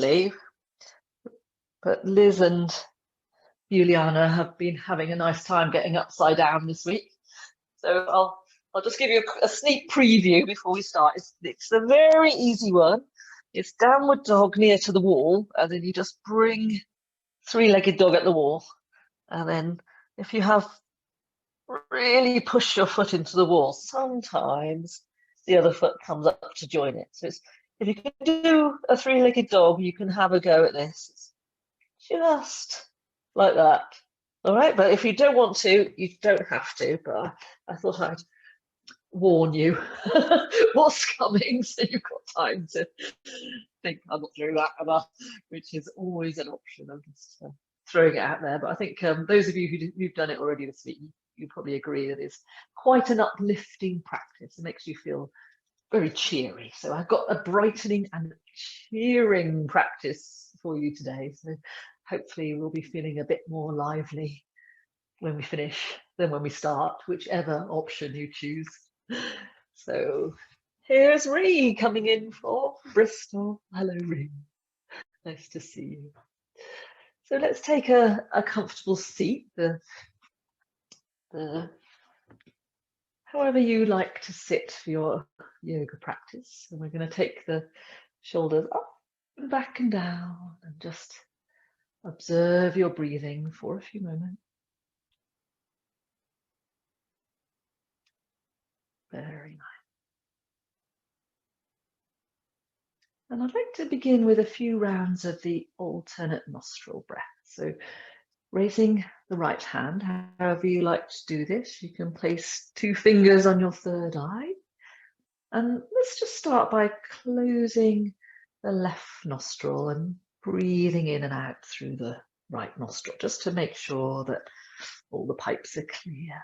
recently, but Liz and Juliana have been having a nice time getting upside down this week. So I'll just give you a sneak preview before we start. It's a very easy one. It's downward dog near to the wall, and then you just bring three-legged dog at the wall. And then if you have really push your foot into the wall, sometimes the other foot comes up to join it. So if you can do a three-legged dog, you can have a go at this. It's just like that. All right, but if you don't want to, you don't have to. But I thought I'd warn you what's coming, so you've got time to think I'm not doing that enough, which is always an option. I'm just throwing it out there. But I think those of you who've done it already this week, you probably agree that it's quite an uplifting practice. It makes you feel very cheery. So I've got a brightening and cheering practice for you today. So hopefully we'll be feeling a bit more lively when we finish than when we start, whichever option you choose. So here's Ree coming in for Bristol. Hello, Ree. Nice to see you. So let's take a comfortable seat, however you like to sit for your yoga practice. And we're going to take the shoulders up and back and down and just observe your breathing for a few moments. Very nice. And I'd like to begin with a few rounds of the alternate nostril breath. So raising the right hand, however you like to do this, you can place 2 fingers on your third eye. And let's just start by closing the left nostril and breathing in and out through the right nostril, just to make sure that all the pipes are clear.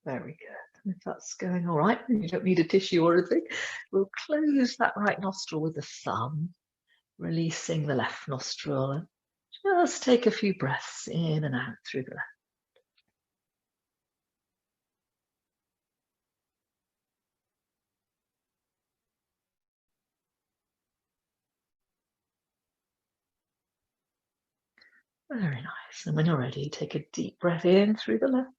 Very good. And if that's going all right, you don't need a tissue or anything, we'll close that right nostril with the thumb, releasing the left nostril, and just take a few breaths in and out through the left. Very nice. And when you're ready, take a deep breath in through the left.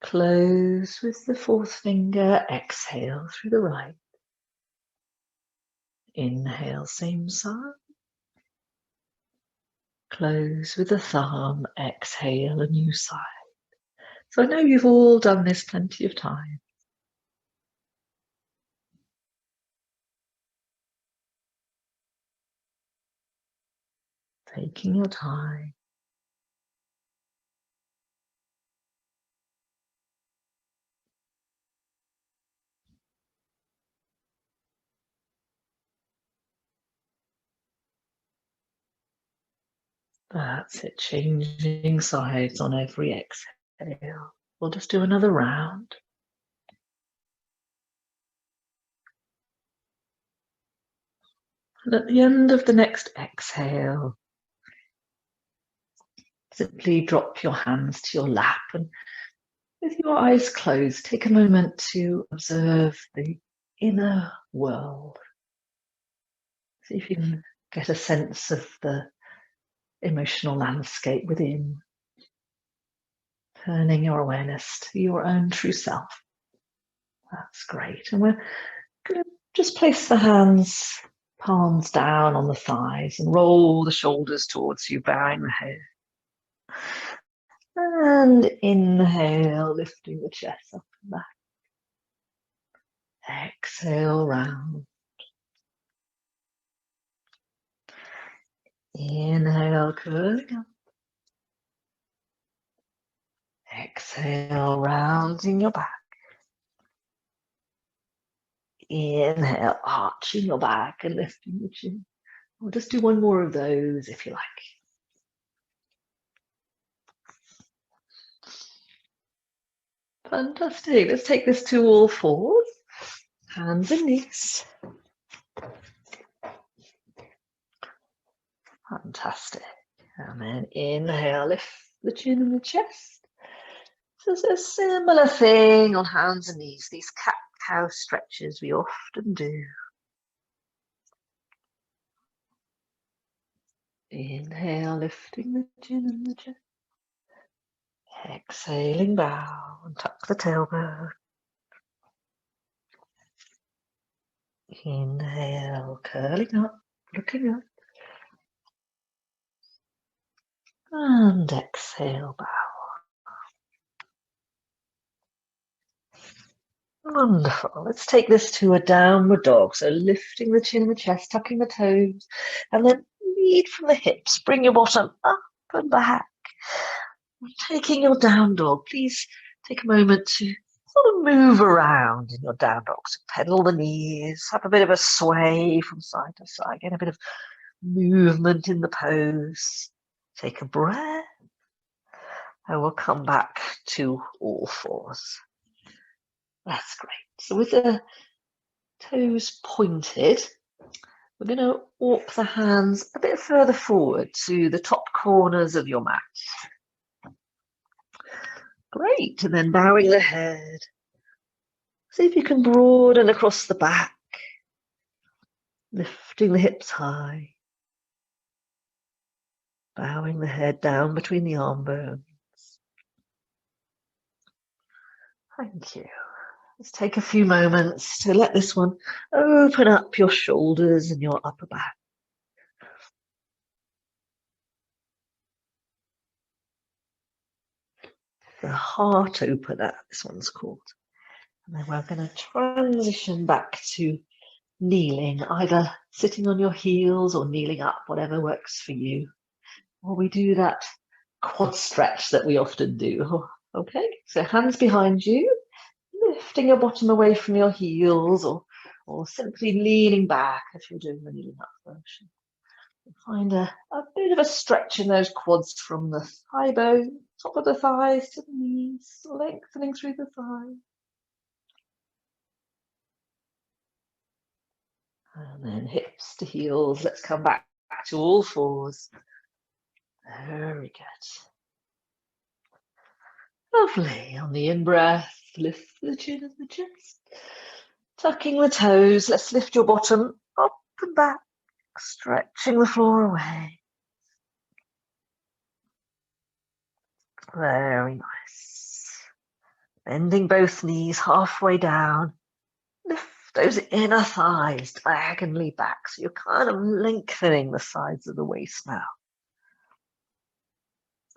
Close with the 4th finger, exhale through the right. Inhale, same side. Close with the thumb, exhale, a new side. So I know you've all done this plenty of times. Taking your time. That's it, changing sides on every exhale. We'll just do another round. And at the end of the next exhale, simply drop your hands to your lap and with your eyes closed, take a moment to observe the inner world. See if you can get a sense of the emotional landscape within, turning your awareness to your own true self. That's great. And we're going to just place the hands, palms down on the thighs and roll the shoulders towards you, bowing the head. And inhale, lifting the chest up and back. Exhale, round. Inhale, curling up. Exhale, rounding your back. Inhale, arching your back and lifting the chin. We'll just do one more of those if you like. Fantastic. Let's take this to all fours, hands and knees. Fantastic. And then inhale, lift the chin and the chest. So it's a similar thing on hands and knees, these cat-cow stretches we often do. Inhale, lifting the chin and the chest. Exhaling, bow and tuck the tailbone. Inhale, curling up, looking up. And exhale, bow. Wonderful. Let's take this to a downward dog. So lifting the chin and the chest, tucking the toes, and then lead from the hips. Bring your bottom up and back. Taking your down dog, please take a moment to sort of move around in your down dog. So pedal the knees, have a bit of a sway from side to side, get a bit of movement in the pose. Take a breath, and we'll come back to all fours. That's great. So with the toes pointed, we're going to walk the hands a bit further forward to the top corners of your mat. Great. And then bowing the head. See if you can broaden across the back, lifting the hips high, bowing the head down between the arm bones. Thank you. Let's take a few moments to let this one open up your shoulders and your upper back. The heart opener, this one's called. And then we're going to transition back to kneeling, either sitting on your heels or kneeling up, whatever works for you. Or we do that quad stretch that we often do. Okay, so hands behind you, lifting your bottom away from your heels, or simply leaning back if you're doing the kneeling up version. Find a bit of a stretch in those quads from the thigh bone, top of the thighs to the knees, lengthening through the thighs. And then hips to heels. Let's come back to all fours. Very good. Lovely. On the in-breath, lift the chin and the chest. Tucking the toes. Let's lift your bottom up and back, stretching the floor away. Very nice. Bending both knees halfway down. Lift those inner thighs diagonally back, so you're kind of lengthening the sides of the waist now.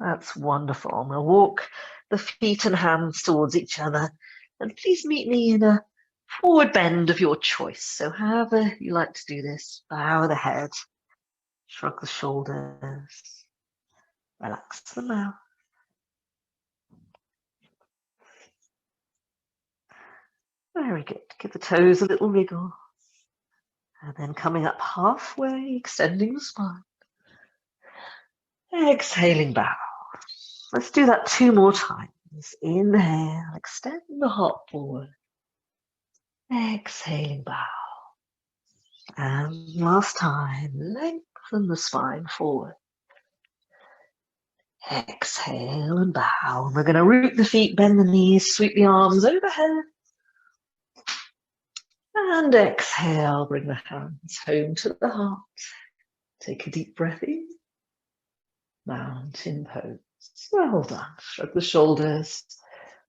That's wonderful. And we'll walk the feet and hands towards each other. And please meet me in a forward bend of your choice. So however you like to do this, bow the head, shrug the shoulders, relax the mouth. Very good. Give the toes a little wriggle. And then coming up halfway, extending the spine. Exhaling, bow. Let's do that 2 more times. Inhale, extend the heart forward. Exhaling, bow. And last time, lengthen the spine forward. Exhale and bow. We're going to root the feet, bend the knees, sweep the arms overhead. And exhale, bring the hands home to the heart. Take a deep breath in. Mountain pose. Well done. Shrug the shoulders,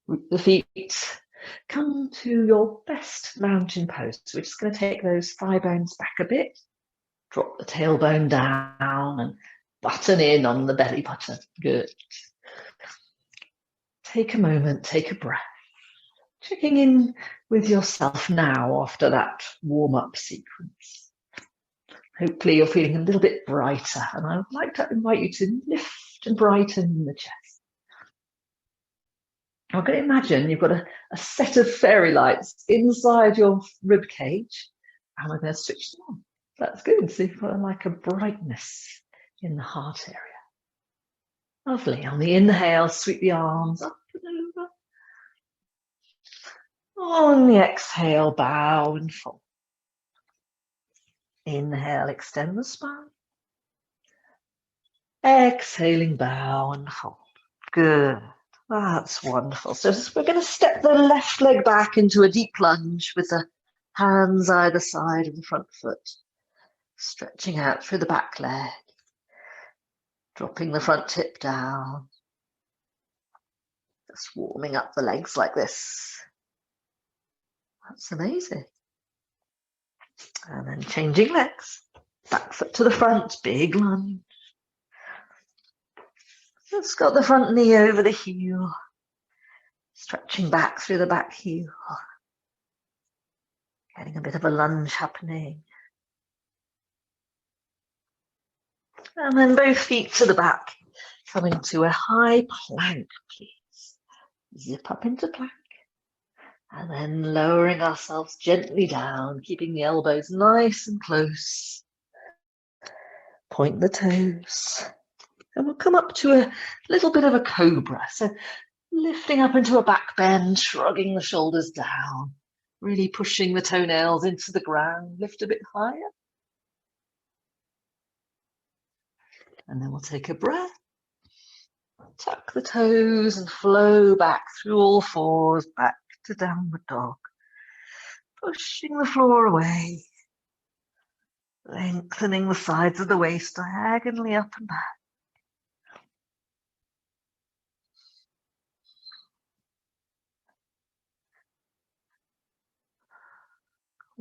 root the feet. Come to your best mountain pose. So we're just going to take those thigh bones back a bit. Drop the tailbone down and button in on the belly button. Good. Take a moment, take a breath. Checking in with yourself now after that warm-up sequence. Hopefully you're feeling a little bit brighter, and I would like to invite you to lift and brighten the chest. I'm going to imagine you've got a set of fairy lights inside your rib cage, and we're going to switch them on. That's good. So you've got like a brightness in the heart area. Lovely. On the inhale, sweep the arms up and over. On the exhale, bow and fold. Inhale, extend the spine. Exhaling, bow and fold. Good. That's wonderful. So we're going to step the left leg back into a deep lunge with the hands either side of the front foot, stretching out through the back leg, dropping the front hip down, just warming up the legs like this. That's amazing. And then changing legs, back foot to the front, big lunge. Just got the front knee over the heel, stretching back through the back heel, getting a bit of a lunge happening. And then both feet to the back, coming to a high plank, please. Zip up into plank. And then lowering ourselves gently down, keeping the elbows nice and close. Point the toes. And we'll come up to a little bit of a cobra. So lifting up into a back bend, shrugging the shoulders down, really pushing the toenails into the ground, lift a bit higher. And then we'll take a breath, tuck the toes and flow back through all fours, back to downward dog. Pushing the floor away, lengthening the sides of the waist diagonally up and back.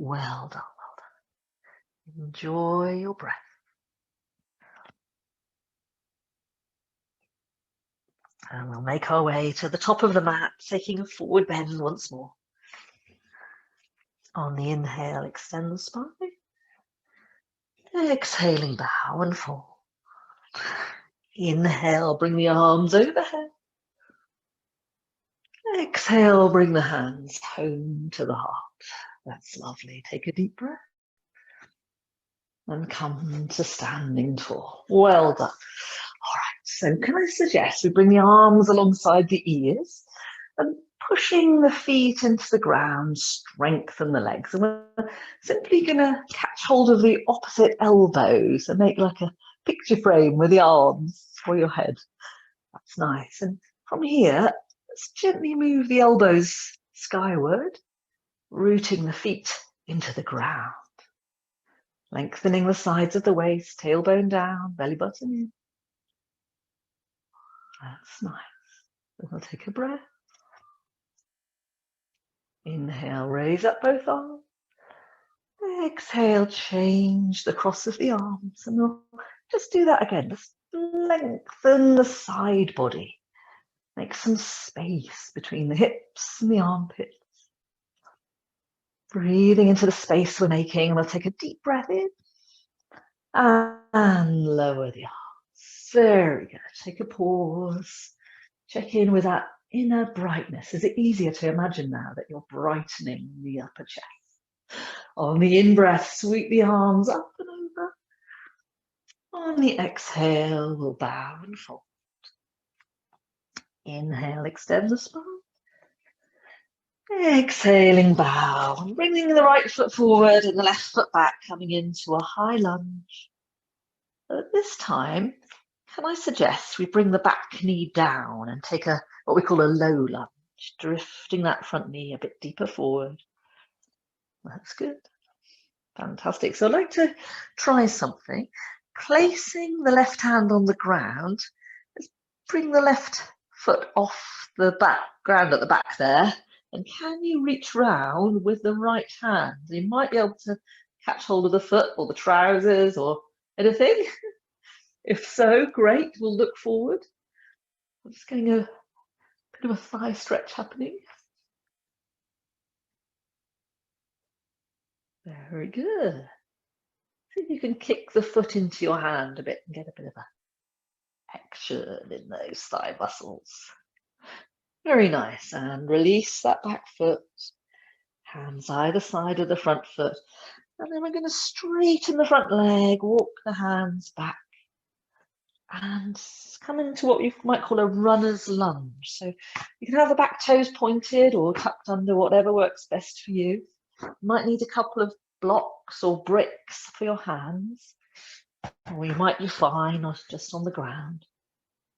Well done, well done. Enjoy your breath. And we'll make our way to the top of the mat, taking a forward bend once more. On the inhale, extend the spine. Exhaling, bow and fall. Inhale, bring the arms overhead. Exhale, bring the hands home to the heart. That's lovely. Take a deep breath. And come to standing tall. Well done. All right, so can I suggest we bring the arms alongside the ears and pushing the feet into the ground, strengthen the legs. And we're simply going to catch hold of the opposite elbows and make like a picture frame with the arms for your head. That's nice. And from here, let's gently move the elbows skyward, rooting the feet into the ground. Lengthening the sides of the waist, tailbone down, belly button in. That's nice. We'll take a breath. Inhale, raise up both arms. Exhale, change the cross of the arms. And we'll just do that again. Just lengthen the side body. Make some space between the hips and the armpits. Breathing into the space we're making. We'll take a deep breath in. And lower the arms. Very good. Take a pause. Check in with that inner brightness. Is it easier to imagine now that you're brightening the upper chest? On the in-breath, sweep the arms up and over. On the exhale, we'll bow and fold. Inhale, extend the spine. Exhaling, bow, and bringing the right foot forward and the left foot back, coming into a high lunge. At this time, can I suggest we bring the back knee down and take what we call a low lunge, drifting that front knee a bit deeper forward. That's good. Fantastic. So I'd like to try something. Placing the left hand on the ground, let's bring the left foot off the ground at the back there. And can you reach round with the right hand? You might be able to catch hold of the foot or the trousers or anything. If so, great. We'll look forward. I'm just getting a bit of a thigh stretch happening. Very good. See if you can kick the foot into your hand a bit and get a bit of action in those thigh muscles. Very nice. And release that back foot. Hands either side of the front foot. And then we're going to straighten the front leg, walk the hands back. And come into what you might call a runner's lunge. So you can have the back toes pointed or tucked under, whatever works best for you. You might need a couple of blocks or bricks for your hands, or you might be fine or just on the ground.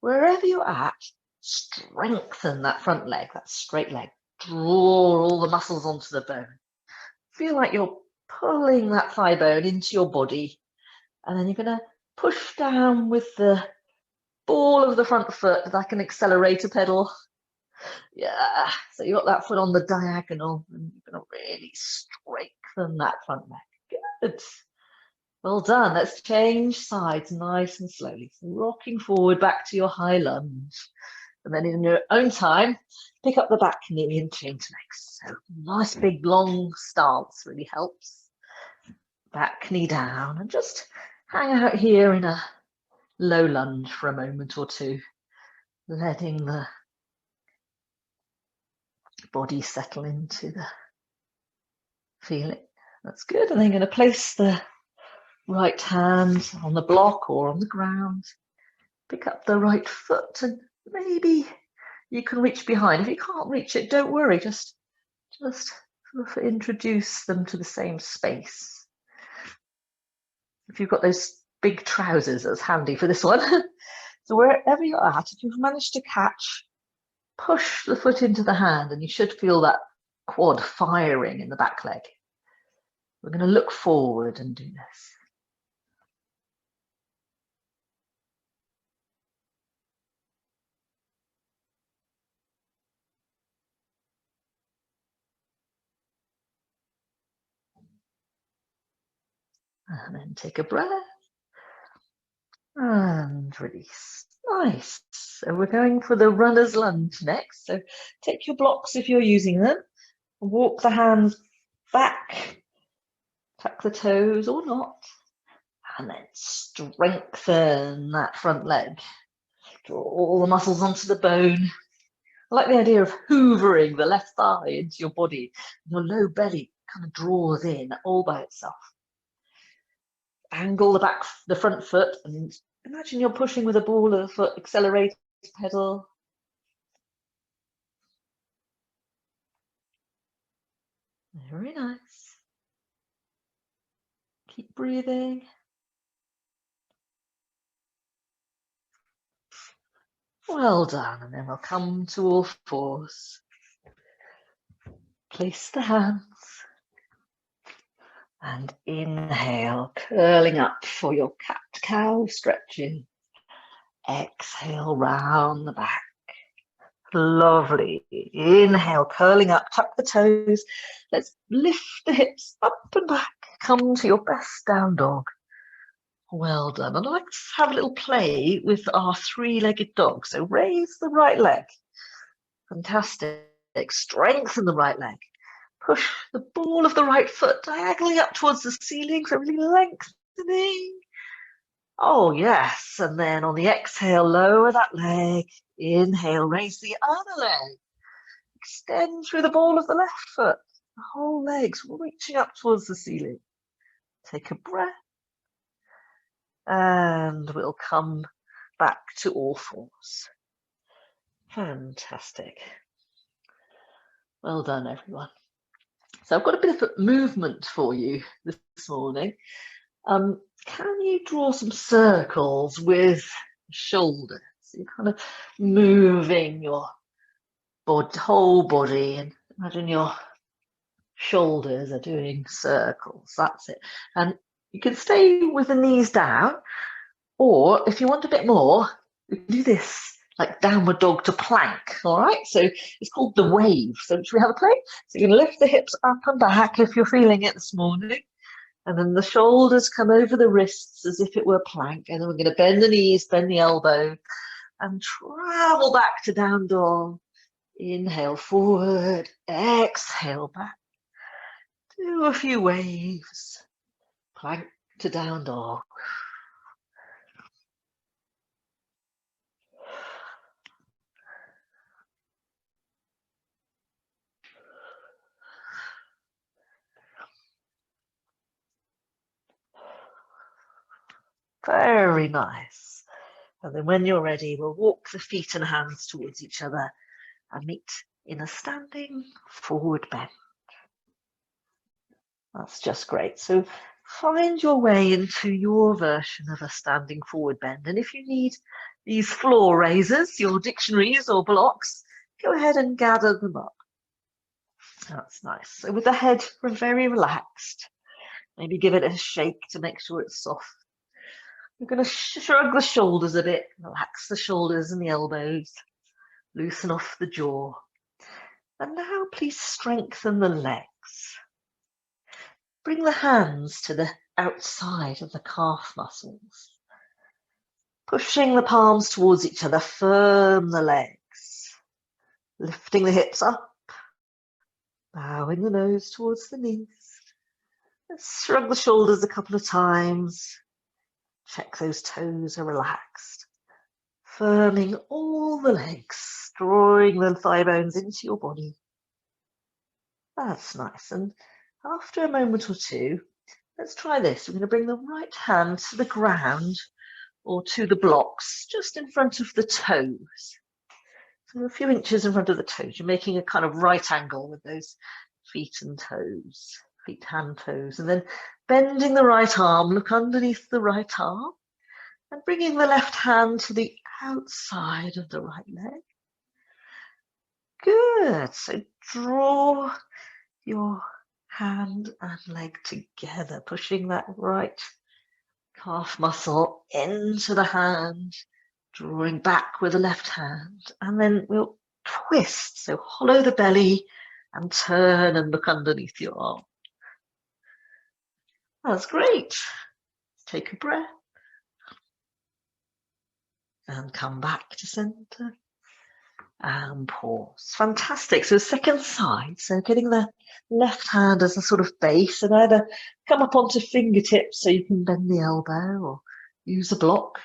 Wherever you're at, strengthen that front leg, that straight leg. Draw all the muscles onto the bone. Feel like you're pulling that thigh bone into your body, and then you're going to push down with the ball of the front foot like an accelerator pedal. Yeah, so you got that foot on the diagonal, and you're going to really strengthen that front leg. Good. Well done. Let's change sides nice and slowly. So rocking forward back to your high lunge. And then in your own time, pick up the back knee and change legs. So nice big long stance really helps. Back knee down and just hang out here in a low lunge for a moment or two, letting the body settle into the feeling. That's good. And then going to place the right hand on the block or on the ground. Pick up the right foot and maybe you can reach behind. If you can't reach it, don't worry. Just sort of introduce them to the same space. If you've got those big trousers, that's handy for this one. So wherever you're at, if you've managed to catch, push the foot into the hand and you should feel that quad firing in the back leg. We're going to look forward and do this. And then take a breath and release. Nice. So we're going for the runner's lunge next. So take your blocks if you're using them. Walk the hands back. Tuck the toes or not. And then strengthen that front leg. Draw all the muscles onto the bone. I like the idea of hoovering the left thigh into your body. Your low belly kind of draws in all by itself. Angle the front foot, and imagine you're pushing with a ball of the foot accelerator pedal. Very nice. Keep breathing. Well done. And then we'll come to all fours. Place the hands. And inhale, curling up for your cat-cow stretching. Exhale, round the back. Lovely. Inhale, curling up, tuck the toes. Let's lift the hips up and back. Come to your best down dog. Well done. And let's have a little play with our three-legged dog. So raise the right leg. Fantastic. Strengthen the right leg. Push the ball of the right foot diagonally up towards the ceiling, so really lengthening. Oh, yes. And then on the exhale, lower that leg. Inhale, raise the other leg. Extend through the ball of the left foot. The whole leg's reaching up towards the ceiling. Take a breath. And we'll come back to all fours. Fantastic. Well done, everyone. So I've got a bit of movement for you this morning. Can you draw some circles with shoulders? So you're kind of moving your whole body, and imagine your shoulders are doing circles. That's it. And you can stay with the knees down, or if you want a bit more, you can do this like downward dog to plank. All right, so it's called the wave. So should we have a play? So you can lift the hips up and back if you're feeling it this morning. And then the shoulders come over the wrists as if it were plank. And then we're going to bend the knees, bend the elbow, and travel back to down dog. Inhale forward, exhale back. Do a few waves. Plank to down dog. Very nice. And then when you're ready, we'll walk the feet and hands towards each other and meet in a standing forward bend. That's just great. So find your way into your version of a standing forward bend. And if you need, these floor raisers, your dictionaries or blocks, go ahead and gather them up. That's nice. So with the head very relaxed, maybe give it a shake to make sure it's soft. We're going to shrug the shoulders a bit, relax the shoulders and the elbows, loosen off the jaw. And now please strengthen the legs. Bring the hands to the outside of the calf muscles. Pushing the palms towards each other, firm the legs. Lifting the hips up, bowing the nose towards the knees. Let's shrug the shoulders a couple of times. Check those toes are relaxed. Firming all the legs, drawing the thigh bones into your body. That's nice. And after a moment or two, let's try this. We're going to bring the right hand to the ground or to the blocks, just in front of the toes. So a few inches in front of the toes. You're making a kind of right angle with those feet and toes, feet, hand, toes. And then bending the right arm, look underneath the right arm and bringing the left hand to the outside of the right leg. Good. So draw your hand and leg together, pushing that right calf muscle into the hand, drawing back with the left hand, and then we'll twist. So hollow the belly and turn and look underneath your arm. That's great. Take a breath and come back to center and pause. Fantastic. So second side, so getting the left hand as a sort of base and either come up onto fingertips so you can bend the elbow or use a block.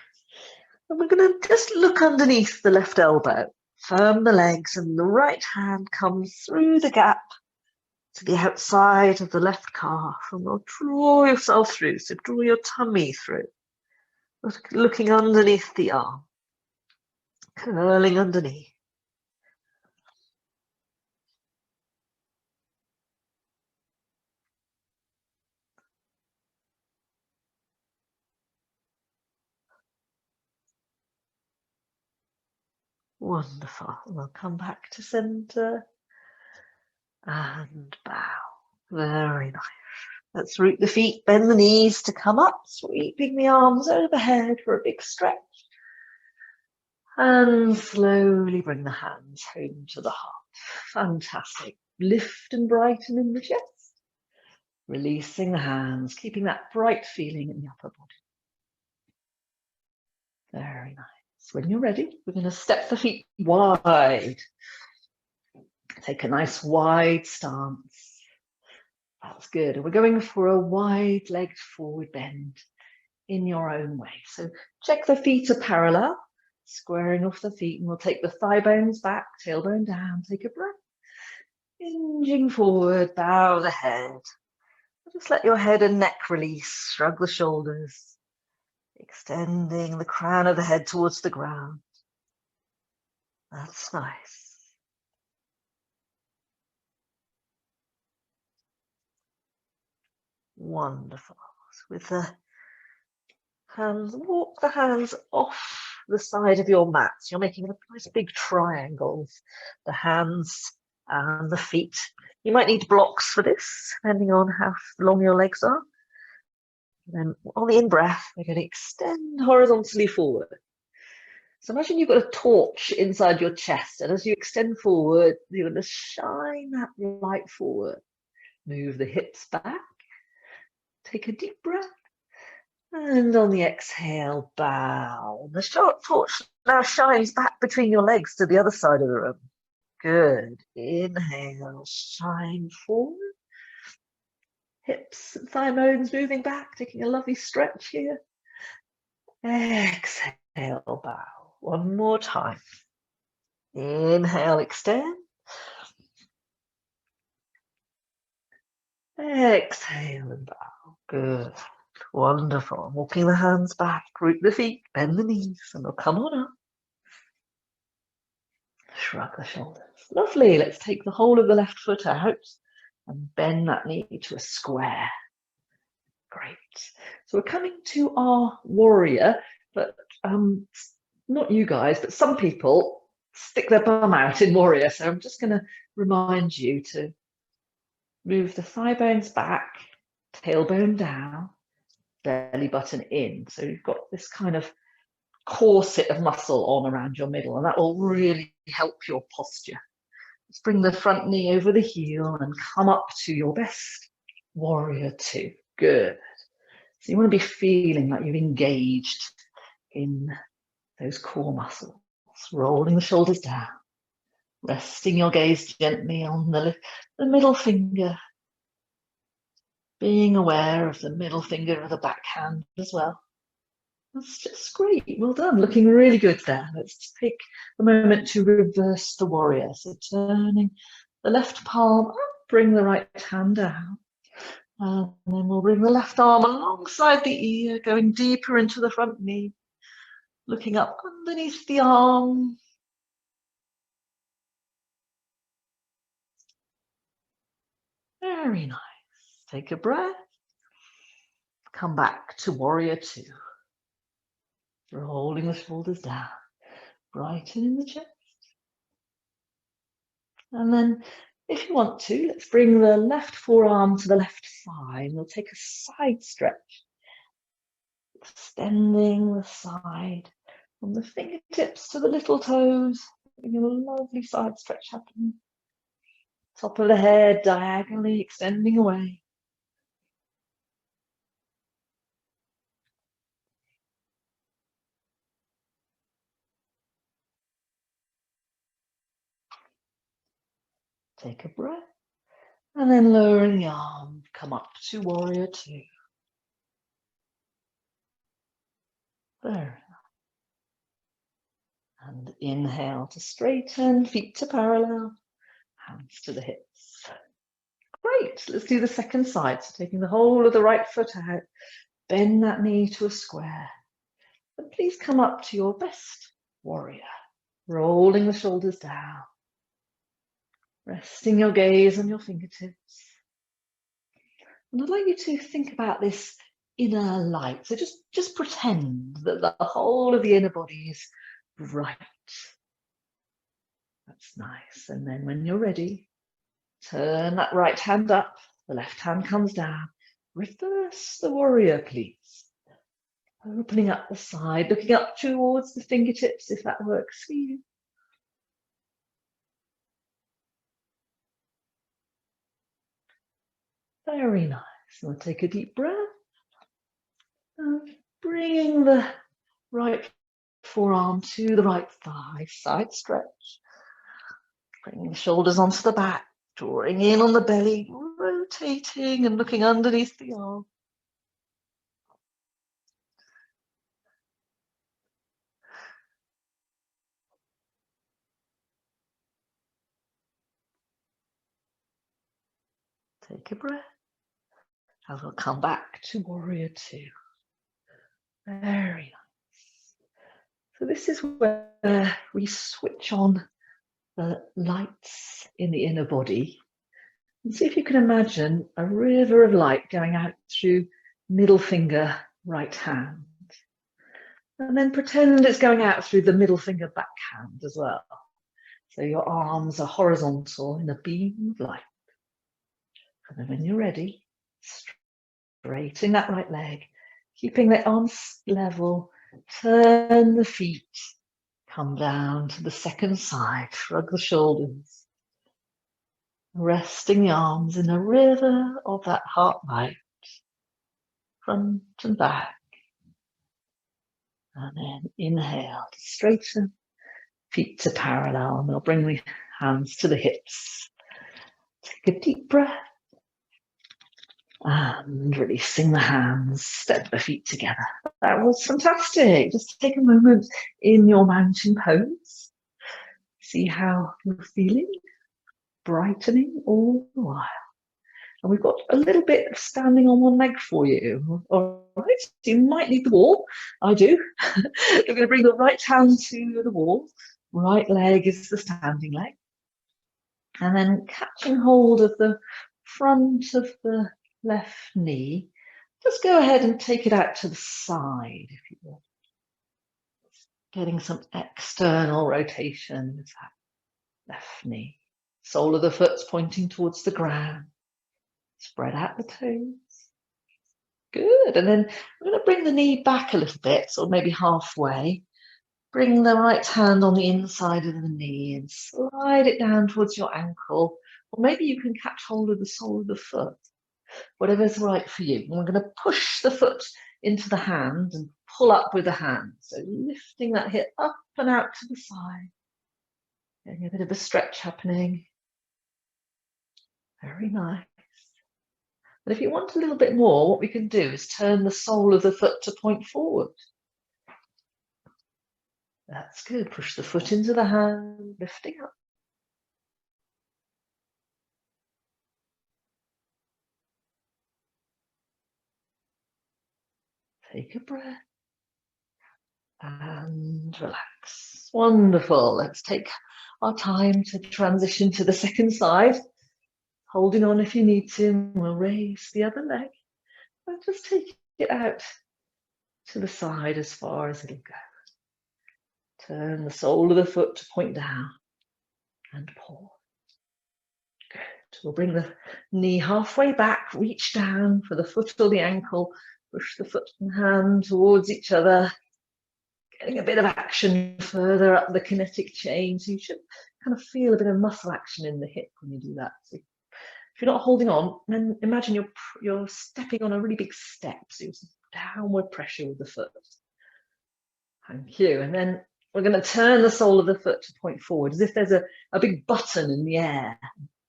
And we're going to just look underneath the left elbow, firm the legs, and the right hand comes through the gap to the outside of the left calf, and we'll draw yourself through. So draw your tummy through, looking underneath the arm, curling underneath. Wonderful. We'll come back to center and bow. Very nice. Let's root the feet, bend the knees to come up, sweeping the arms overhead for a big stretch. And slowly bring the hands home to the heart. Fantastic. Lift and brighten in the chest. Releasing the hands, keeping that bright feeling in the upper body. Very nice. When you're ready, we're going to step the feet wide. Take a nice wide stance. That's good. And we're going for a wide-legged forward bend in your own way. So check the feet are parallel, squaring off the feet, and we'll take the thigh bones back, tailbone down, take a breath. Hinging forward, bow the head. Just let your head and neck release, shrug the shoulders. Extending the crown of the head towards the ground. That's nice. Wonderful. With the hands, walk the hands off the side of your mat. You're making a nice big triangle. The hands and the feet. You might need blocks for this, depending on how long your legs are. Then on the in-breath, we're going to extend horizontally forward. So imagine you've got a torch inside your chest, and as you extend forward, you're going to shine that light forward. Move the hips back. Take a deep breath. And on the exhale, bow. The torch now shines back between your legs to the other side of the room. Good. Inhale, shine forward. Hips and thigh bones moving back, taking a lovely stretch here. Exhale, bow. One more time. Inhale, extend. Exhale and bow. Good. Wonderful. Walking the hands back, root the feet, bend the knees, and they'll come on up. Shrug the shoulders. Lovely. Let's take the whole of the left foot out and bend that knee to a square. Great. So we're coming to our warrior, but not you guys, but some people stick their bum out in warrior. So I'm just going to remind you to move the thigh bones back, tailbone down, belly button in. So you've got this kind of corset of muscle on around your middle, and that will really help your posture. Let's bring the front knee over the heel and come up to your best warrior two. Good. So you want to be feeling like you've engaged in those core muscles, rolling the shoulders down, resting your gaze gently on the middle finger, being aware of the middle finger of the back hand as well. That's just great. Well done. Looking really good there. Let's take a moment to reverse the warrior. So turning the left palm up, bring the right hand down. And then we'll bring the left arm alongside the ear, going deeper into the front knee, looking up underneath the arm. Very nice. Take a breath. Come back to warrior two. Rolling the shoulders down, brightening the chest. And then if you want to, let's bring the left forearm to the left thigh and we'll take a side stretch. Extending the side from the fingertips to the little toes, getting a lovely side stretch happening. Top of the head diagonally extending away. Take a breath and then lowering the arm, come up to warrior two. There. And inhale to straighten, feet to parallel, hands to the hips. Great, let's do the second side. So taking the whole of the right foot out, bend that knee to a square. And please come up to your best warrior, rolling the shoulders down, resting your gaze on your fingertips. And I'd like you to think about this inner light. So just pretend that the whole of the inner body is bright. That's nice. And then when you're ready, turn that right hand up, the left hand comes down. Reverse the warrior, please. Opening up the side, looking up towards the fingertips if that works for you. Very nice. We'll take a deep breath. And bringing the right forearm to the right thigh, side stretch. Bringing the shoulders onto the back, drawing in on the belly, rotating and looking underneath the arm. Take a breath. And we'll come back to warrior two. Very nice. So this is where we switch on the lights in the inner body. And see if you can imagine a river of light going out through middle finger, right hand. And then pretend it's going out through the middle finger backhand as well. So your arms are horizontal in a beam of light. And then when you're ready, straighten that right leg, keeping the arms level, turn the feet, come down to the second side, shrug the shoulders, resting the arms in a river of that heart light, front and back. And then inhale to straighten, feet to parallel, and we'll bring the hands to the hips. Take a deep breath. And releasing the hands, step the feet together. That was fantastic. Just take a moment in your mountain pose. See how you're feeling, brightening all the while. And we've got a little bit of standing on one leg for you. All right, so you might need the wall. I do. We're going to bring the right hand to the wall. Right leg is the standing leg. And then catching hold of the front of the left knee, just go ahead and take it out to the side if you will. Getting some external rotation with that left knee. Sole of the foot's pointing towards the ground. Spread out the toes. Good. And then we're going to bring the knee back a little bit, so maybe halfway. Bring the right hand on the inside of the knee and slide it down towards your ankle. Or maybe you can catch hold of the sole of the foot, whatever's right for you. And we're going to push the foot into the hand and pull up with the hand. So lifting that hip up and out to the side. Getting a bit of a stretch happening. Very nice. And if you want a little bit more, what we can do is turn the sole of the foot to point forward. That's good. Push the foot into the hand, lifting up. Take a breath and relax. Wonderful. Let's take our time to transition to the second side. Holding on if you need to. We'll raise the other leg and just take it out to the side as far as it'll go. Turn the sole of the foot to point down and pause. Good. We'll bring the knee halfway back, reach down for the foot or the ankle, push the foot and hand towards each other, getting a bit of action further up the kinetic chain. So you should kind of feel a bit of muscle action in the hip when you do that. So if you're not holding on, then imagine you're stepping on a really big step. So you have downward pressure with the foot. Thank you. And then we're going to turn the sole of the foot to point forward, as if there's a big button in the air.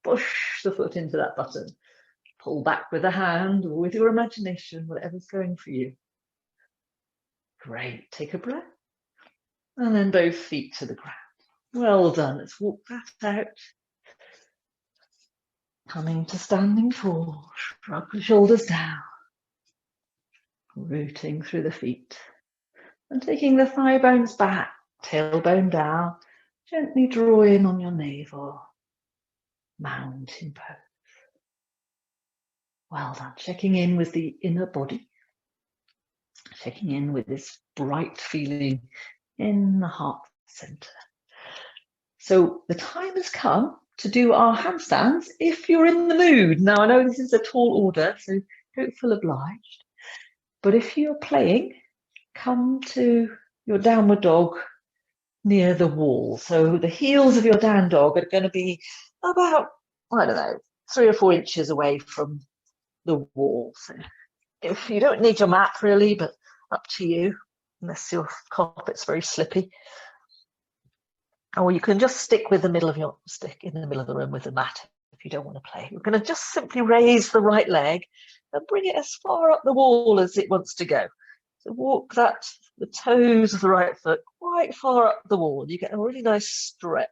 Push the foot into that button. Pull back with a hand or with your imagination, whatever's going for you. Great. Take a breath. And then both feet to the ground. Well done. Let's walk that out. Coming to standing tall. Shrug the shoulders down. Rooting through the feet. And taking the thigh bones back. Tailbone down, gently draw in on your navel, mountain pose. Well done. Checking in with the inner body, checking in with this bright feeling in the heart center. So the time has come to do our handstands if you're in the mood. Now I know this is a tall order, so don't feel obliged. But if you're playing, come to your downward dog near the wall. So the heels of your down dog are going to be about, I don't know, 3 or 4 inches away from the wall. So if you don't need your mat really, but up to you, unless your carpet's very slippy. Or you can just stick with the middle of your stick in the middle of the room with the mat if you don't want to play. You're going to just simply raise the right leg and bring it as far up the wall as it wants to go. So walk the toes of the right foot quite far up the wall. You get a really nice stretch.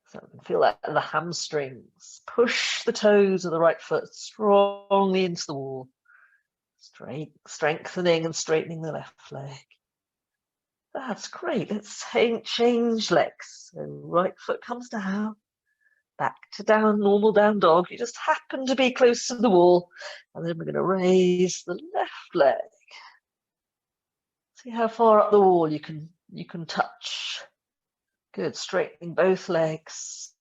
So you can feel that in the hamstrings. Push the toes of the right foot strongly into the wall. Strengthening and straightening the left leg. That's great. Let's change legs. So right foot comes down. Back to down, normal down dog. You just happen to be close to the wall. And then we're going to raise the left leg. See how far up the wall you can touch. Good, straightening both legs.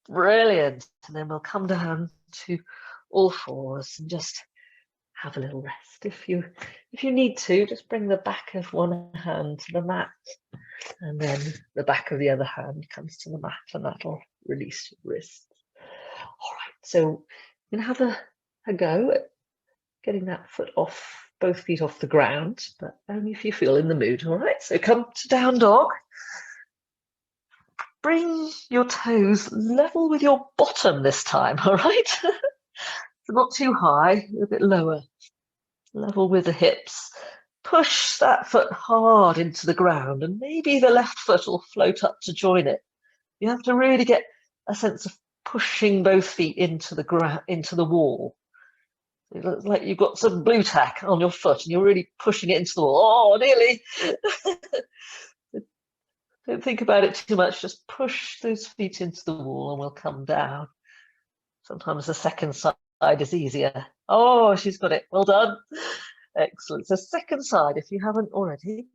Brilliant. And then we'll come down to all fours and just have a little rest. If you need to, just bring the back of one hand to the mat, and then the back of the other hand comes to the mat, and that'll release your wrists. All right, so I'm gonna have a go at getting that foot off, both feet off the ground, but only if you feel in the mood. All right, so come to down dog. Bring your toes level with your bottom this time, all right? So not too high, a bit lower. Level with the hips. Push that foot hard into the ground, and maybe the left foot will float up to join it. You have to really get a sense of pushing both feet into the wall. It looks like you've got some blue tack on your foot and you're really pushing it into the wall. Oh, nearly. Don't think about it too much. Just push those feet into the wall and we'll come down. Sometimes the second side is easier. Oh, she's got it. Well done. Excellent. So second side, if you haven't already,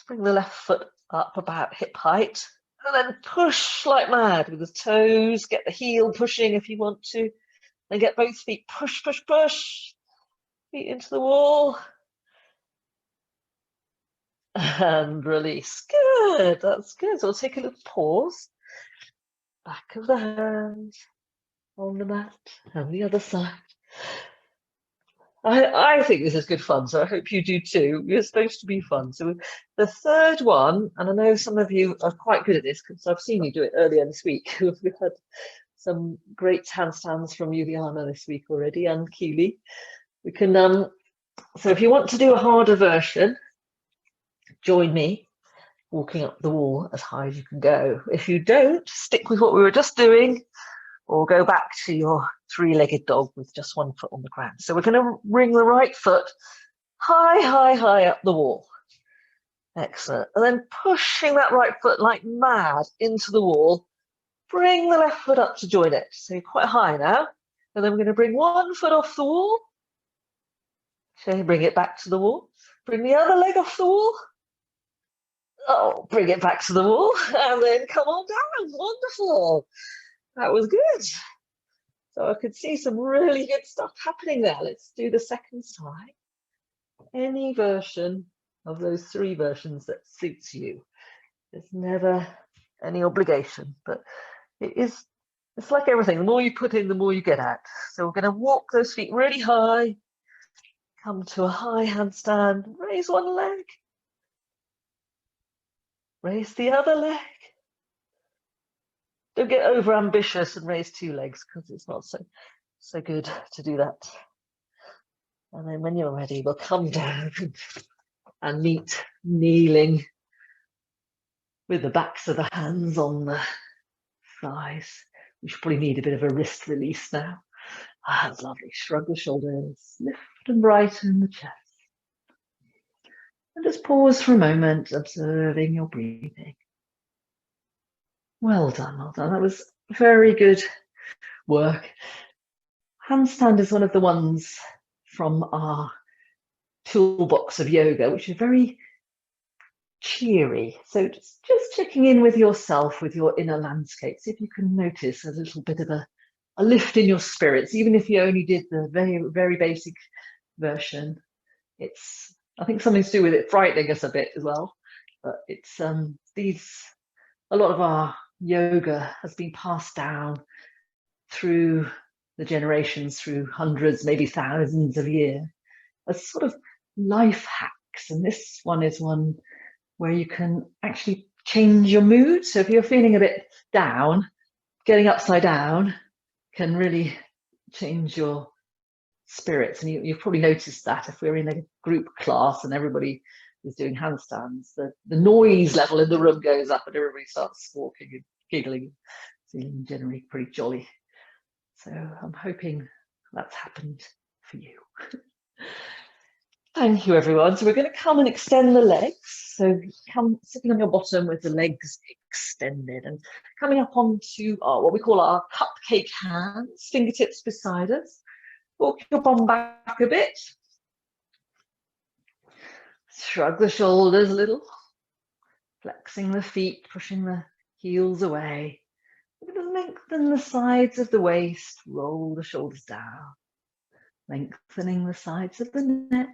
bring the left foot up about hip height and then push like mad with the toes. Get the heel pushing if you want to. Then get both feet push, push, push. Feet into the wall. And release. Good. That's good. So we'll take a little pause. Back of the hands on the mat and the other side. I think this is good fun, so I hope you do too. It's supposed to be fun. So the third one, and I know some of you are quite good at this because I've seen you do it earlier this week. We've had some great handstands from Juliana this week already, and Keely. We can so if you want to do a harder version, join me walking up the wall as high as you can go. If you don't, stick with what we were just doing, or go back to your three-legged dog with just one foot on the ground. So we're going to bring the right foot high, high, high up the wall. Excellent. And then pushing that right foot like mad into the wall. Bring the left foot up to join it. So you're quite high now. And then we're going to bring one foot off the wall. Okay, bring it back to the wall. Bring the other leg off the wall. Oh, bring it back to the wall. And then come on down. Wonderful. That was good. So I could see some really good stuff happening there. Let's do the second side. Any version of those three versions that suits you. There's never any obligation, but it's like everything. The more you put in, the more you get out. So we're going to walk those feet really high, come to a high handstand, raise one leg, raise the other leg. Don't get over ambitious and raise two legs because it's not so good to do that. And then when you're ready, we'll come down and meet kneeling with the backs of the hands on the thighs. We should probably need a bit of a wrist release now. Ah, that's lovely. Shrug the shoulders, lift and brighten the chest. And just pause for a moment, observing your breathing. Well done, well done. That was very good work. Handstand is one of the ones from our toolbox of yoga, which is very cheery. So just checking in with yourself, with your inner landscape. See if you can notice a little bit of a lift in your spirits, even if you only did the very, very basic version. It's, I think, something to do with it frightening us a bit as well. But it's a lot of our yoga has been passed down through the generations, through hundreds, maybe thousands of years, as sort of life hacks. And this one is one where you can actually change your mood. So if you're feeling a bit down, getting upside down can really change your spirits. And you've probably noticed that if we're in a group class and everybody is doing handstands, the noise level in the room goes up and everybody starts walking and giggling, feeling generally pretty jolly. So I'm hoping that's happened for you. Thank you, everyone. So we're going to come and extend the legs. So come sitting on your bottom with the legs extended and coming up onto what we call our cupcake hands, fingertips beside us. Walk your bum back a bit. Shrug the shoulders a little. Flexing the feet, pushing the heels away. We're going to lengthen the sides of the waist, roll the shoulders down. Lengthening the sides of the neck.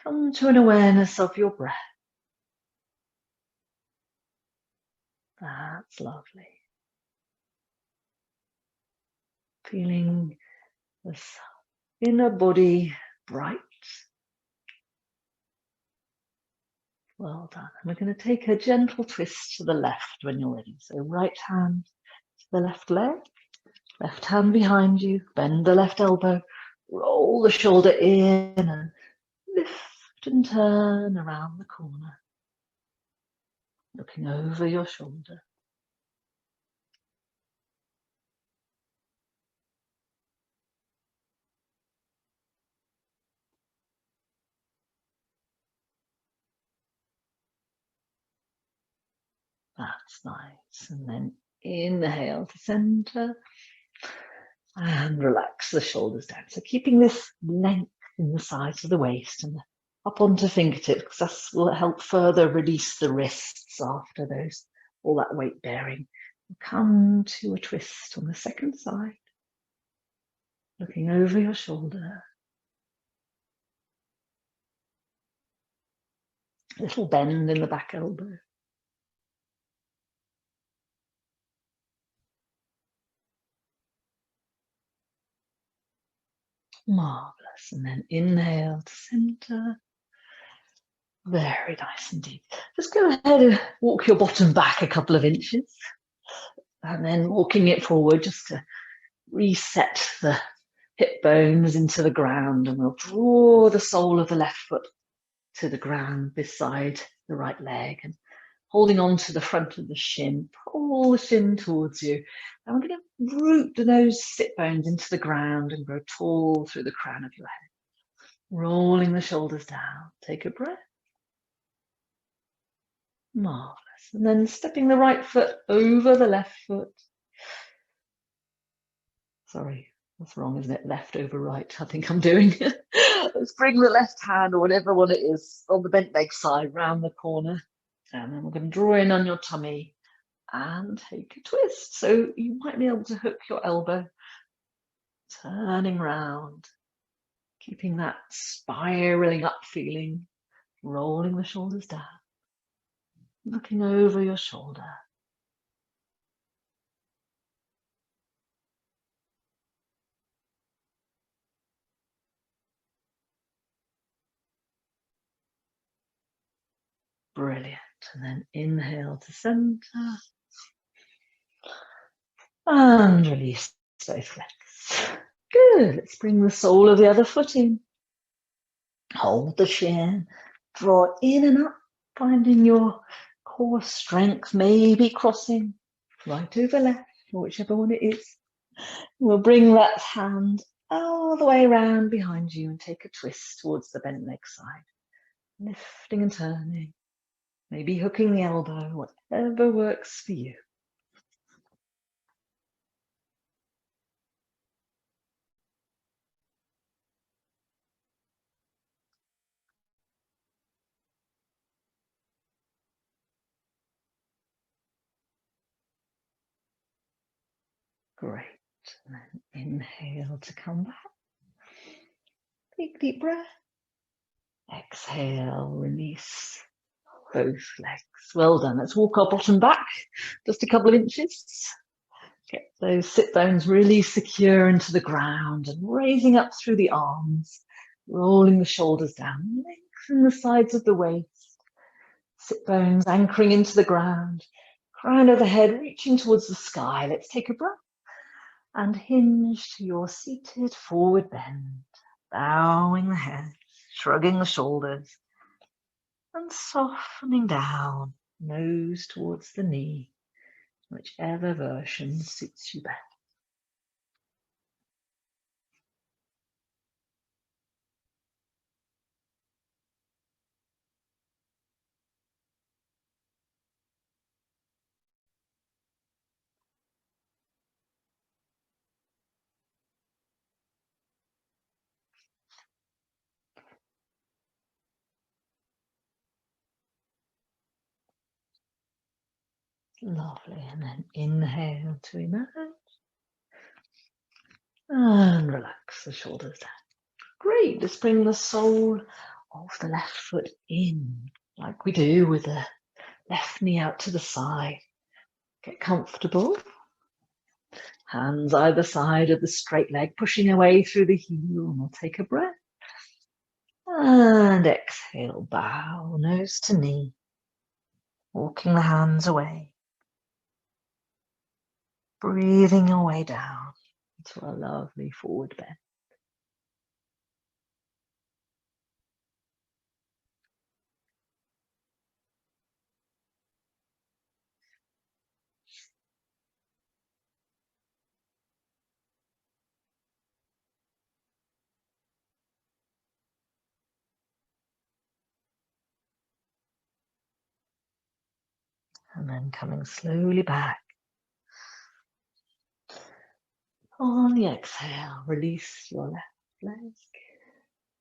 Come to an awareness of your breath. That's lovely. Feeling this inner body bright. Well done. And we're going to take a gentle twist to the left when you're ready. So right hand to the left leg, left hand behind you, bend the left elbow, roll the shoulder in and lift and turn around the corner, looking over your shoulder. That's nice. And then inhale to center. And relax the shoulders down. So keeping this length in the sides of the waist and up onto fingertips, because that will help further release the wrists after all that weight bearing. Come to a twist on the second side, looking over your shoulder. A little bend in the back elbow. Marvelous. And then inhale to center. Very nice indeed. Just go ahead and walk your bottom back a couple of inches. And then walking it forward just to reset the hip bones into the ground. And we'll draw the sole of the left foot to the ground beside the right leg. And holding on to the front of the shin, pull the shin towards you. And we're going to root those sit bones into the ground and grow tall through the crown of your head. Rolling the shoulders down. Take a breath. Marvelous. And then stepping the right foot over the left foot. Sorry, that's wrong, isn't it? Left over right, I think I'm doing. Let's bring the left hand, or whatever one it is, on the bent leg side, round the corner. And then we're going to draw in on your tummy and take a twist. So you might be able to hook your elbow, turning round, keeping that spiraling up feeling, rolling the shoulders down, looking over your shoulder. Brilliant. And then inhale to center. And release both legs. Good. Let's bring the sole of the other foot in. Hold the shin. Draw in and up, finding your core strength, maybe crossing right over left, or whichever one it is. We'll bring that hand all the way around behind you and take a twist towards the bent leg side. Lifting and turning. Maybe hooking the elbow, whatever works for you. Great. And then inhale to come back. Big deep breath. Exhale, release both legs. Well done. Let's walk our bottom back just a couple of inches. Get those sit bones really secure into the ground and raising up through the arms, rolling the shoulders down, lengthen the sides of the waist. Sit bones anchoring into the ground, crown of the head reaching towards the sky. Let's take a breath and hinge to your seated forward bend, bowing the head, shrugging the shoulders, and softening down, nose towards the knee, whichever version suits you best. Lovely. And then inhale to emerge. And relax the shoulders down. Great. Let's bring the sole of the left foot in, like we do with the left knee out to the side. Get comfortable. Hands either side of the straight leg, pushing away through the heel. And we'll take a breath. And exhale, bow, nose to knee. Walking the hands away. Breathing your way down into a lovely forward bend. And then coming slowly back On the exhale, release your left leg.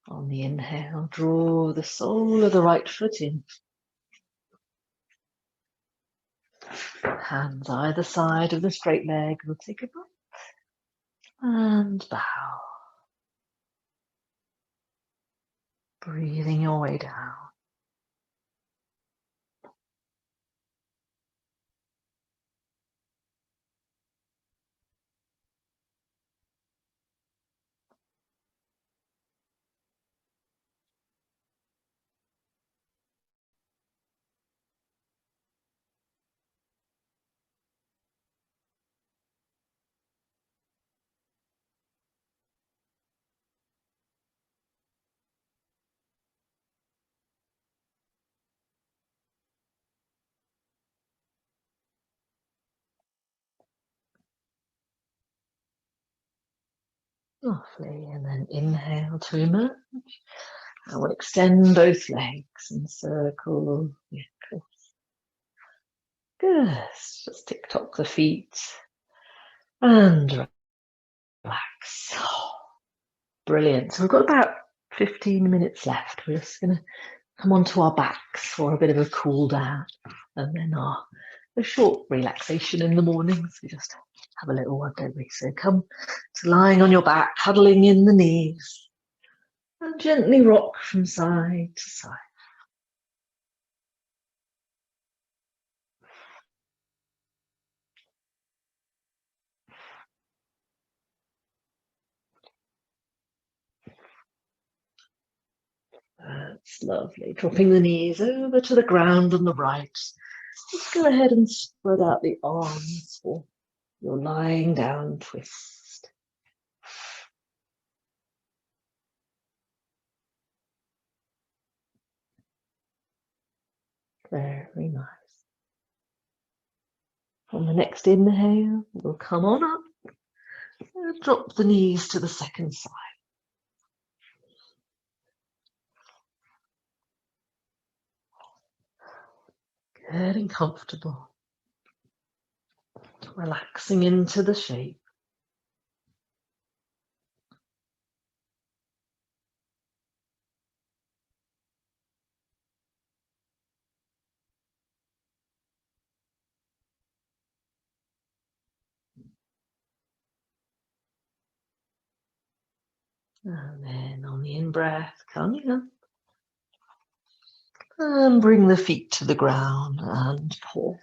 On the inhale, draw the sole of the right foot in. Hands either side of the straight leg. We'll take a breath and bow. Breathing your way down. Lovely, and then inhale to emerge. I will extend both legs and circle the ankles. Good, just tick-tock the feet and relax. Brilliant, so we've got about 15 minutes left. We're just going to come onto our backs for a bit of a cool down and then a short relaxation in the mornings. We just have a little one, don't we? So come to lying on your back, huddling in the knees, and gently rock from side to side. That's lovely. Dropping the knees over to the ground on the right. Just go ahead and spread out the arms for your lying down twist. Very nice. On the next inhale, we'll come on up and drop the knees to the second side. Good and comfortable. Relaxing into the shape. And then on the in-breath, coming up. And bring the feet to the ground and pause.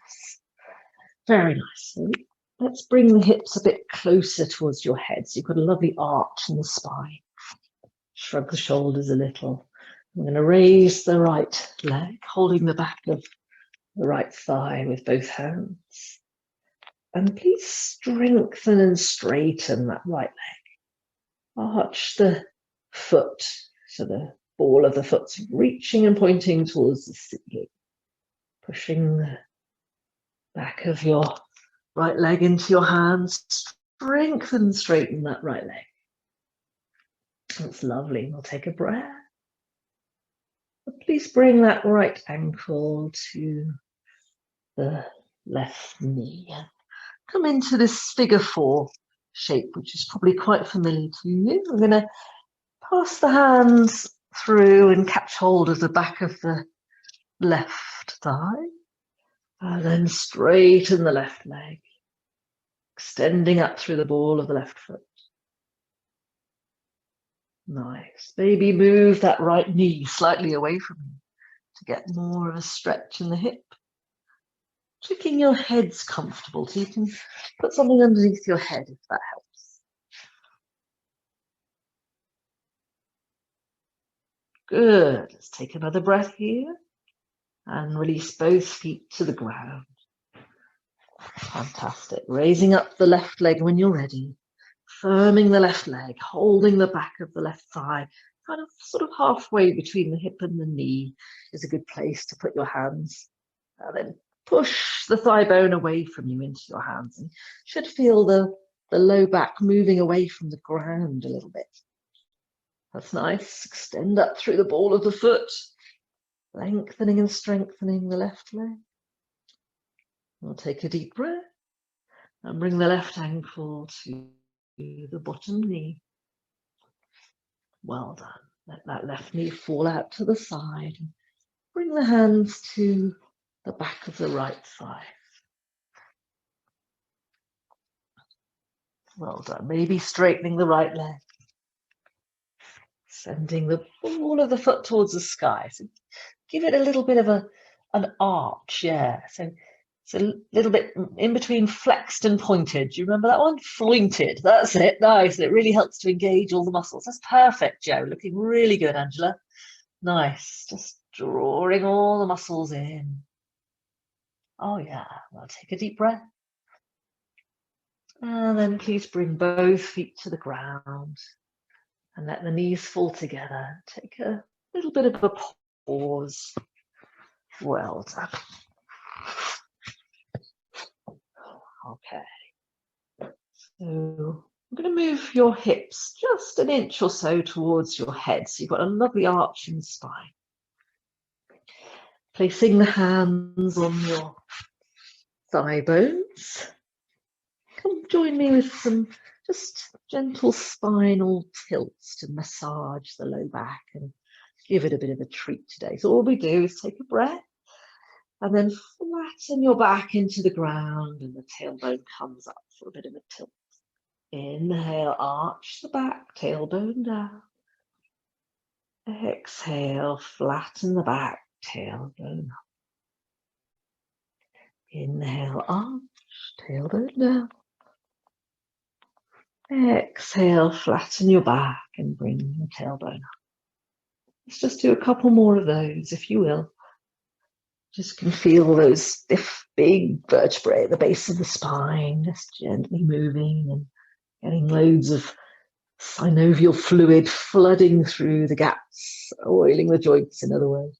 Very nice. So let's bring the hips a bit closer towards your head. So you've got a lovely arch in the spine. Shrug the shoulders a little. I'm going to raise the right leg, holding the back of the right thigh with both hands. And please strengthen and straighten that right leg. Arch the foot, so the ball of the foot's reaching and pointing towards the ceiling. Pushing the back of your right leg into your hands. Strengthen and straighten that right leg. That's lovely. We'll take a breath. Please bring that right ankle to the left knee. Come into this figure four shape, which is probably quite familiar to you. We're going to pass the hands through and catch hold of the back of the left thigh. And then straighten the left leg, extending up through the ball of the left foot. Nice. Maybe move that right knee slightly away from you to get more of a stretch in the hip. Checking your head's comfortable, so you can put something underneath your head if that helps. Good. Let's take another breath here and release both feet to the ground. Fantastic. Raising up the left leg when you're ready. Firming the left leg, holding the back of the left thigh, kind of sort of halfway between the hip and the knee is a good place to put your hands. And then push the thigh bone away from you into your hands. And you should feel the low back moving away from the ground a little bit. That's nice. Extend up through the ball of the foot, lengthening and strengthening the left leg. We'll take a deep breath and bring the left ankle to the bottom knee. Well done. Let that left knee fall out to the side. Bring the hands to the back of the right thigh. Well done. Maybe straightening the right leg. Sending the ball of the foot towards the sky. So give it a little bit of an arch, yeah. So it's a little bit in between flexed and pointed. Do you remember that one? Flointed. That's it. Nice. It really helps to engage all the muscles. That's perfect, Joe. Looking really good, Angela. Nice. Just drawing all the muscles in. Oh, yeah. Well, take a deep breath. And then please bring both feet to the ground and let the knees fall together. Take a little bit of a pause. Well done. Okay. So I'm going to move your hips just an inch or so towards your head. So you've got a lovely arch in the spine. Placing the hands on your thigh bones. Come join me with some just gentle spinal tilts to massage the low back and give it a bit of a treat today. So all we do is take a breath and then flatten your back into the ground and the tailbone comes up for a bit of a tilt. Inhale, arch the back, tailbone down. Exhale, flatten the back, tailbone up. Inhale, arch, tailbone down. Exhale, flatten your back and bring your tailbone up. Let's just do a couple more of those, if you will. Just can feel those stiff, big vertebrae at the base of the spine, just gently moving and getting loads of synovial fluid flooding through the gaps, oiling the joints, in other words.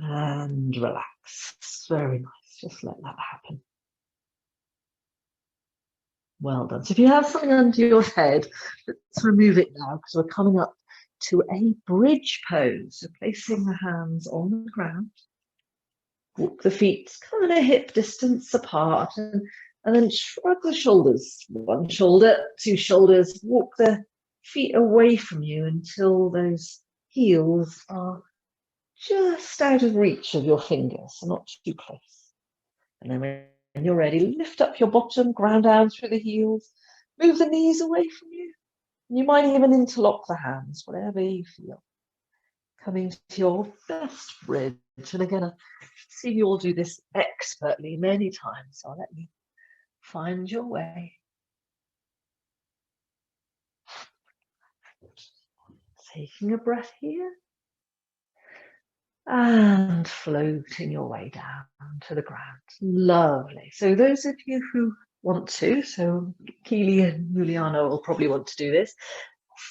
And relax. Very nice. Just let that happen. Well done. So if you have something under your head, let's remove it now because we're coming up to a bridge pose. So placing the hands on the ground. Walk the feet kind of hip distance apart and then shrug the shoulders. One shoulder, two shoulders. Walk the feet away from you until those heels are just out of reach of your fingers, so not too close. And then when you're ready, lift up your bottom, ground down through the heels. Move the knees away from you. You might even interlock the hands, whatever you feel. Coming to your best bridge. And again, I've seen you all do this expertly many times, so I'll let you find your way. Taking a breath here. And floating your way down to the ground. Lovely. So those of you who want to, so Keely and Juliana will probably want to do this,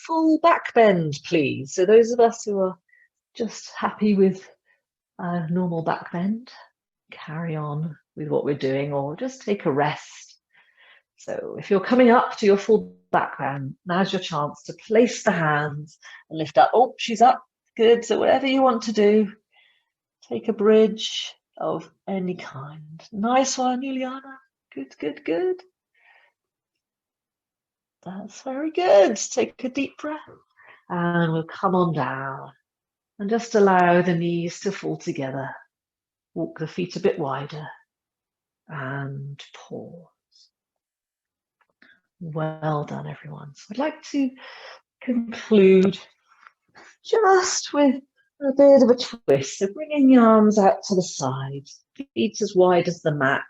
full back bend, please. So those of us who are just happy with a normal back bend, carry on with what we're doing or just take a rest. So if you're coming up to your full back bend, now's your chance to place the hands and lift up. Oh, she's up. Good. So whatever you want to do, take a bridge of any kind. Nice one, Juliana. Good, good, good. That's very good. Take a deep breath. And we'll come on down. And just allow the knees to fall together. Walk the feet a bit wider. And pause. Well done, everyone. So I'd like to conclude just with a bit of a twist. So bringing the arms out to the side, feet as wide as the mat.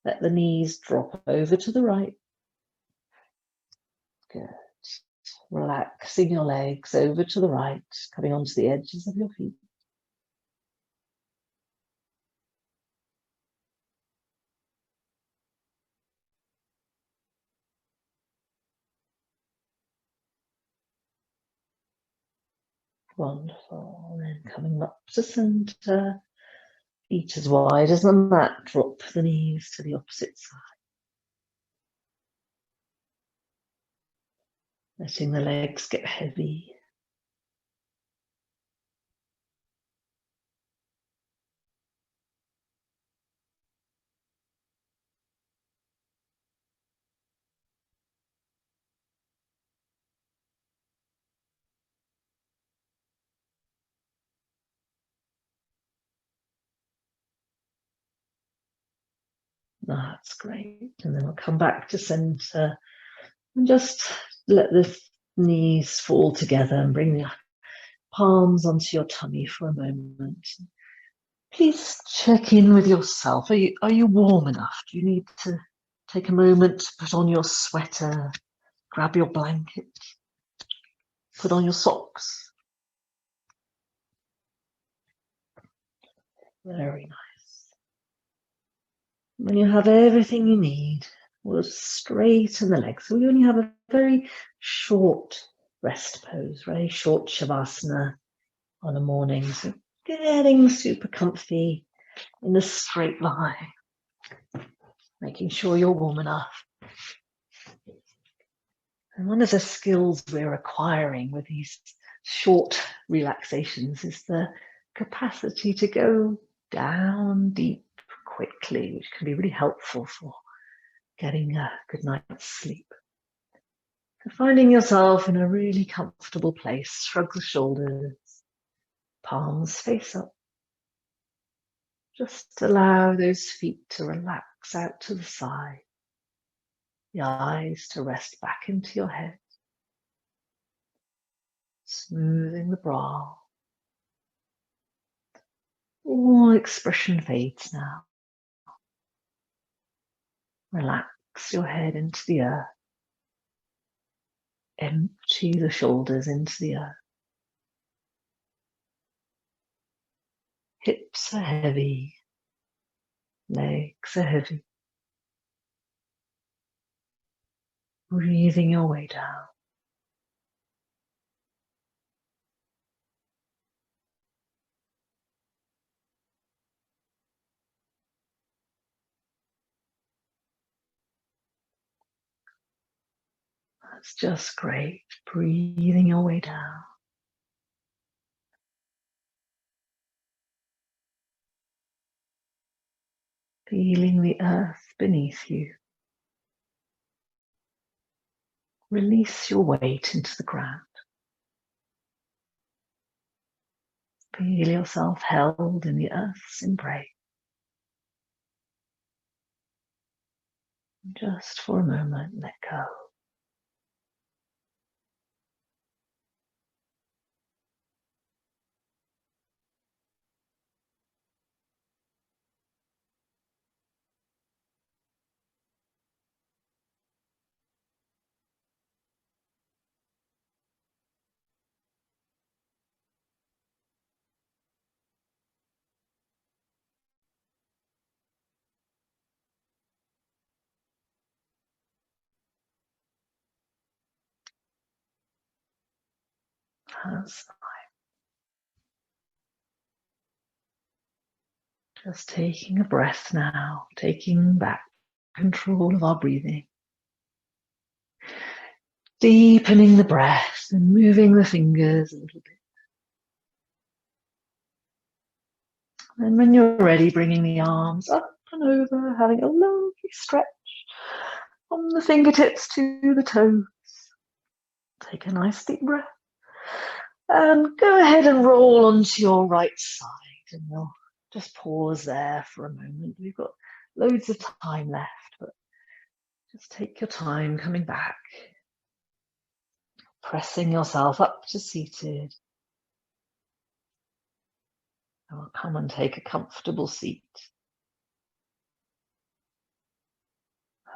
Let the knees drop over to the right. Good. Relaxing your legs over to the right, coming onto the edges of your feet. Wonderful. And then coming up to center, feet as wide as the mat, drop the knees to the opposite side. Letting the legs get heavy. That's great. And then I'll come back to center and just let the knees fall together and bring the palms onto your tummy for a moment. Please check in with yourself. Are you warm enough? Do you need to take a moment to put on your sweater, grab your blanket, put on your socks? Very nice. When you have everything you need, we'll straighten the legs. So we only have a very short rest pose, very short shavasana on a morning. So getting super comfy in a straight line, making sure you're warm enough. And one of the skills we're acquiring with these short relaxations is the capacity to go down deep quickly, which can be really helpful for getting a good night's sleep. So finding yourself in a really comfortable place, shrug the shoulders, palms face up. Just allow those feet to relax out to the side, the eyes to rest back into your head, smoothing the brow. All expression fades now. Relax your head into the earth. Empty the shoulders into the earth. Hips are heavy. Legs are heavy. Breathing your way down. That's just great. Breathing your way down. Feeling the earth beneath you. Release your weight into the ground. Feel yourself held in the earth's embrace. Just for a moment, let go. That's fine. Just taking a breath now, taking back control of our breathing. Deepening the breath and moving the fingers a little bit. And when you're ready, bringing the arms up and over, having a lovely stretch from the fingertips to the toes. Take a nice deep breath. And go ahead and roll onto your right side. And we'll just pause there for a moment. We've got loads of time left, but just take your time coming back. Pressing yourself up to seated. And we'll come and take a comfortable seat.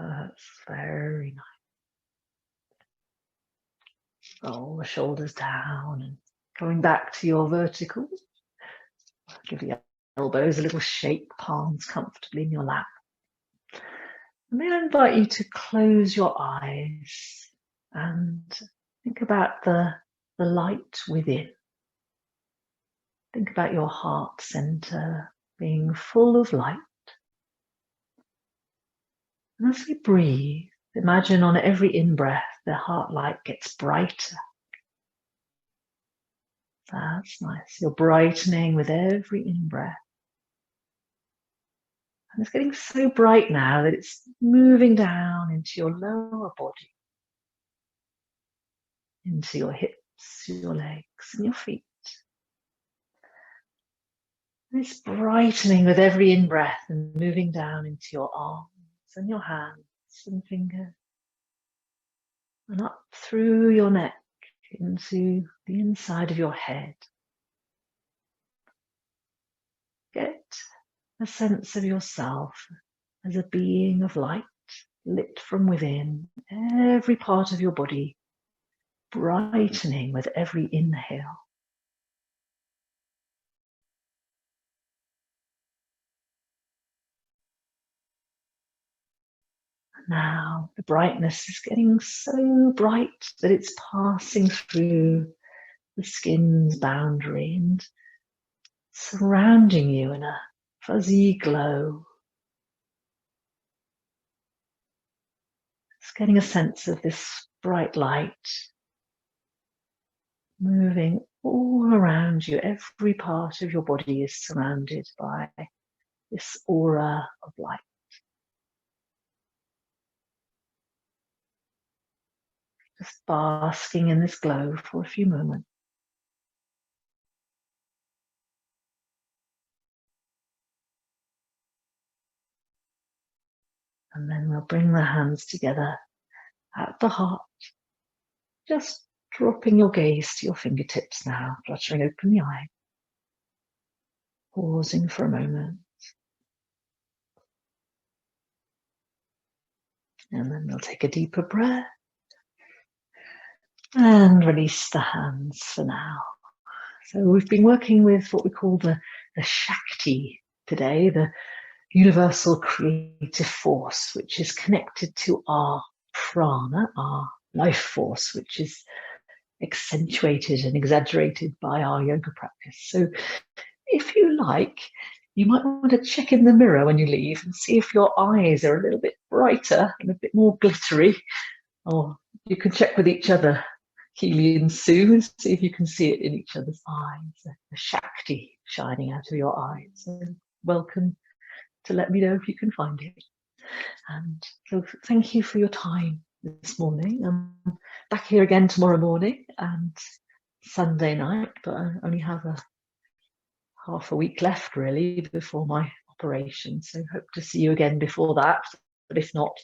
That's very nice. Roll the shoulders down and going back to your vertical. Give the elbows a little shake, palms comfortably in your lap. And then I invite you to close your eyes and think about the light within. Think about your heart center being full of light. And as we breathe, imagine on every in-breath, the heart light gets brighter. That's nice. You're brightening with every in-breath. And it's getting so bright now that it's moving down into your lower body, into your hips, your legs, and your feet. And it's brightening with every in-breath and moving down into your arms, and your hands and fingers, and up through your neck into the inside of your head. Get a sense of yourself as a being of light, lit from within, every part of your body brightening with every inhale. Now the brightness is getting so bright that it's passing through the skin's boundary and surrounding you in a fuzzy glow. Just getting a sense of this bright light moving all around you. Every part of your body is surrounded by this aura of light. Just basking in this glow for a few moments. And then we'll bring the hands together at the heart, just dropping your gaze to your fingertips now, fluttering open the eye, pausing for a moment. And then we'll take a deeper breath and release the hands for now. So we've been working with what we call the Shakti today, the universal creative force, which is connected to our prana, our life force, which is accentuated and exaggerated by our yoga practice. So if you like, you might want to check in the mirror when you leave and see if your eyes are a little bit brighter and a bit more glittery, or you can check with each other, Keely and Sue, and see if you can see it in each other's eyes, the Shakti shining out of your eyes. So welcome to let me know if you can find it. And so thank you for your time this morning. I'm back here again tomorrow morning and Sunday night, but I only have half a week left really before my operation. So hope to see you again before that. But if not,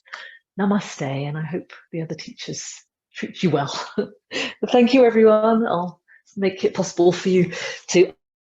namaste, and I hope the other teachers treat you well. But thank you, everyone. I'll make it possible for you to